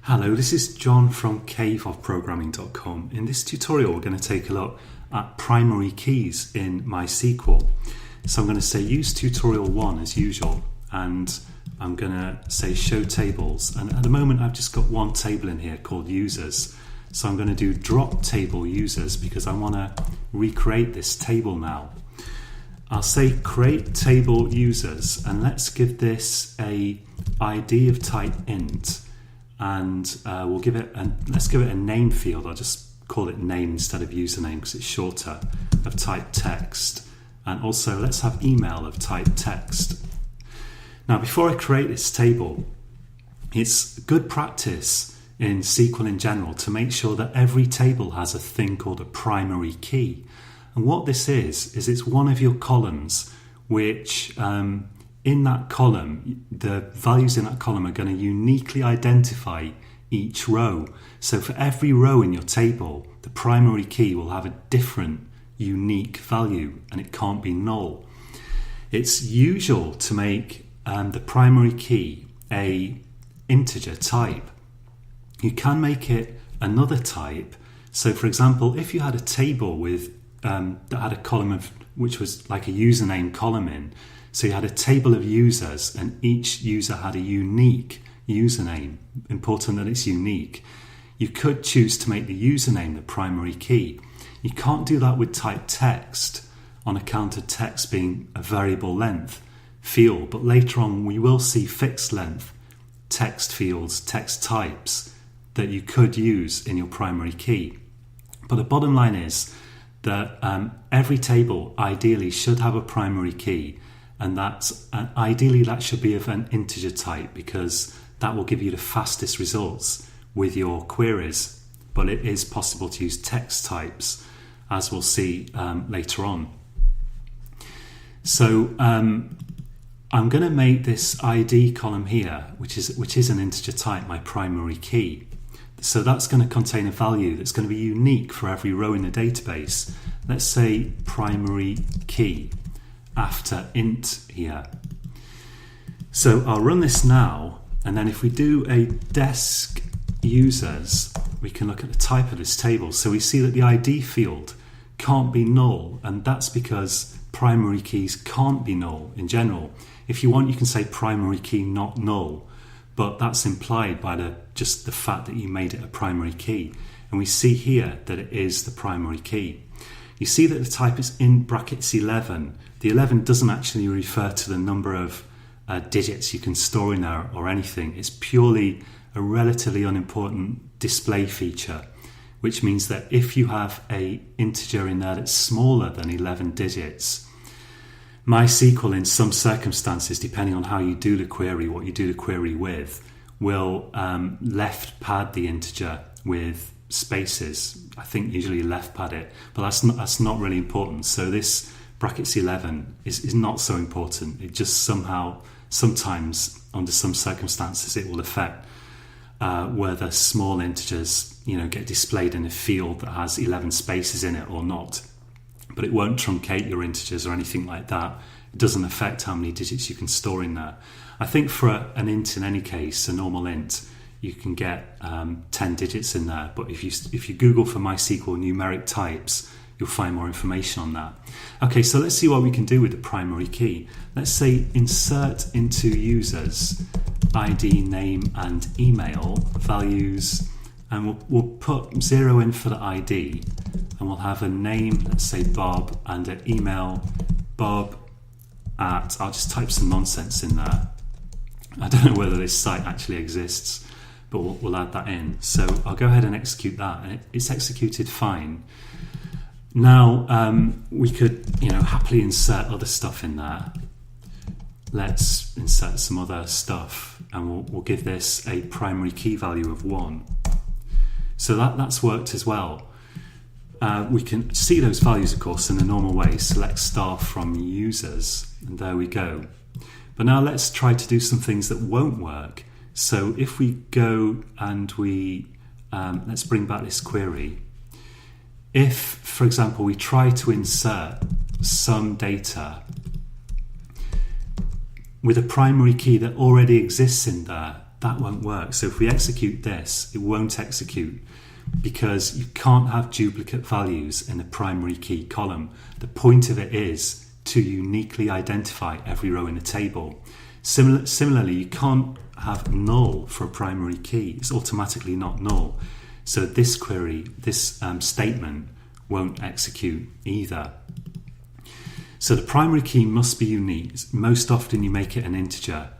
Hello, this is John from caveofprogramming.com. In this tutorial, we're going to take a look at primary keys in MySQL. So I'm going to say use tutorial 1 as usual, and I'm going to say show tables. And at the moment, I've just got one table in here called users. So I'm going to do drop table users because I want to recreate this table now. I'll say create table users, and let's give this a ID of type int. And let's give it a name field. I'll just call it name instead of username because it's shorter, of type text. And also let's have email of type text. Now before I create this table, it's good practice in SQL in general to make sure that every table has a thing called a primary key. And what this is it's one of your columns which in that column, the values in that column are going to uniquely identify each row. So for every row in your table, the primary key will have a different unique value and it can't be null. It's usual to make the primary key a integer type. You can make it another type. So for example, if you had a table with that had a column of which was like a username column in, so you had a table of users and each user had a unique username. Important that it's unique. You could choose to make the username the primary key. You can't do that with type text on account of text being a variable length field, but later on we will see fixed length text fields, text types that you could use in your primary key. But the bottom line is that every table ideally should have a primary key. And ideally that should be of an integer type because that will give you the fastest results with your queries. But it is possible to use text types, as we'll see later on. So I'm going to make this ID column here, which is an integer type, my primary key. So that's going to contain a value that's going to be unique for every row in the database. Let's say primary key after int here. So I'll run this now, and then if we do a desc users, we can look at the type of this table. So we see that the ID field can't be null, and that's because primary keys can't be null in general. If you want, you can say primary key not null, but that's implied by just the fact that you made it a primary key. And we see here that it is the primary key. You see that the type is in brackets 11. The 11 doesn't actually refer to the number of digits you can store in there or anything. It's purely a relatively unimportant display feature, which means that if you have an integer in there that's smaller than 11 digits, MySQL in some circumstances, depending on how you do the query, what you do the query with, will left pad the integer with spaces. I think usually left pad it, but that's not really important. So this brackets 11 is not so important. It just sometimes under some circumstances it will affect whether small integers get displayed in a field that has 11 spaces in it or not, but it won't truncate your integers or anything like that. It doesn't affect how many digits you can store in there. I think for an int in any case, a normal int, you can get 10 digits in there, but if you Google for MySQL numeric types, you'll find more information on that. Okay, so let's see what we can do with the primary key. Let's say insert into users ID, name and email values, and we'll put 0 in for the ID, and we'll have a name, let's say Bob, and an email Bob at, I'll just type some nonsense in there. I don't know whether this site actually exists, but we'll add that in. So I'll go ahead and execute that, and it's executed fine. Now we could happily insert other stuff in there. Let's insert some other stuff, and we'll give this a primary key value of 1. So that's worked as well. We can see those values, of course, in the normal way. Select star from users, and there we go. But now let's try to do some things that won't work. So if we go and let's bring back this query. If, for example, we try to insert some data with a primary key that already exists in there, that won't work. So if we execute this, it won't execute because you can't have duplicate values in the primary key column. The point of it is to uniquely identify every row in the table. Similarly, you can't have null for a primary key. It's automatically not null. So this query, this statement won't execute either. So the primary key must be unique. Most often you make it an integer.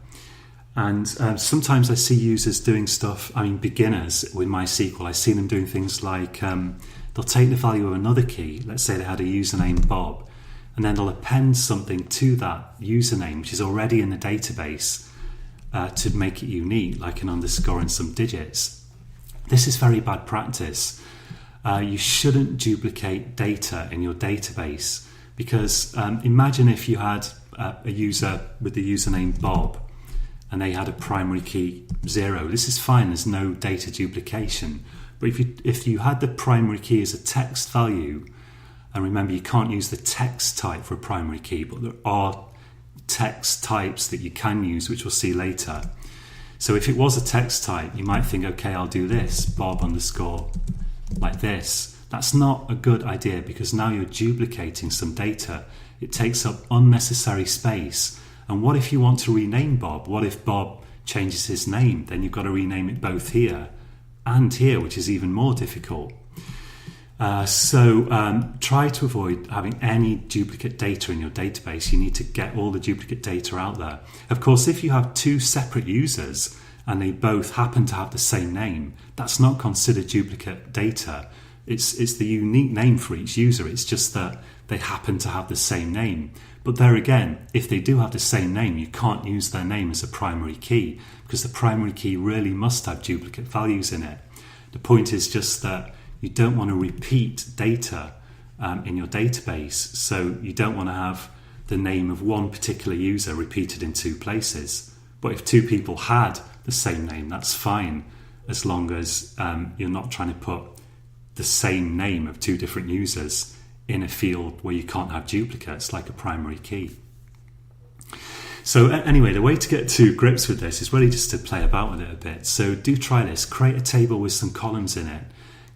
And sometimes I see users doing stuff, beginners with MySQL, I see them doing things like they'll take the value of another key, let's say they had a username Bob, and then they'll append something to that username, which is already in the database, to make it unique, like an underscore and some digits. This is very bad practice. You shouldn't duplicate data in your database because imagine if you had a user with the username Bob and they had a primary key 0. This is fine, there's no data duplication. But if you had the primary key as a text value, and remember you can't use the text type for a primary key, but there are text types that you can use, which we'll see later. So if it was a text type, you might think, okay, I'll do this, Bob underscore, like this. That's not a good idea because now you're duplicating some data. It takes up unnecessary space. And what if you want to rename Bob? What if Bob changes his name? Then you've got to rename it both here and here, which is even more difficult. So try to avoid having any duplicate data in your database. You need to get all the duplicate data out there. Of course, if you have two separate users and they both happen to have the same name, that's not considered duplicate data. It's the unique name for each user. It's just that they happen to have the same name. But there again, if they do have the same name, you can't use their name as a primary key because the primary key really must have duplicate values in it. The point is just that you don't want to repeat data in your database. So you don't want to have the name of one particular user repeated in two places. But if two people had the same name, that's fine, as long as you're not trying to put the same name of two different users in a field where you can't have duplicates like a primary key. So anyway, the way to get to grips with this is really just to play about with it a bit. So do try this. Create a table with some columns in it.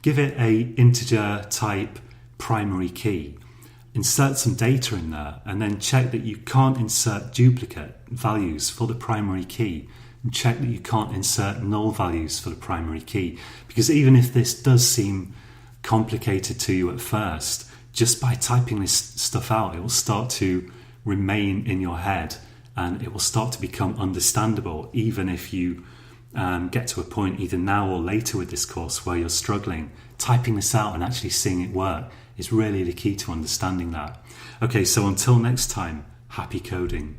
Give it a integer type primary key. Insert some data in there and then check that you can't insert duplicate values for the primary key. And check that you can't insert null values for the primary key. Because even if this does seem complicated to you at first, just by typing this stuff out, it will start to remain in your head and it will start to become understandable, even if you get to a point either now or later with this course where you're struggling. Typing this out and actually seeing it work is really the key to understanding that. Okay, so until next time, happy coding.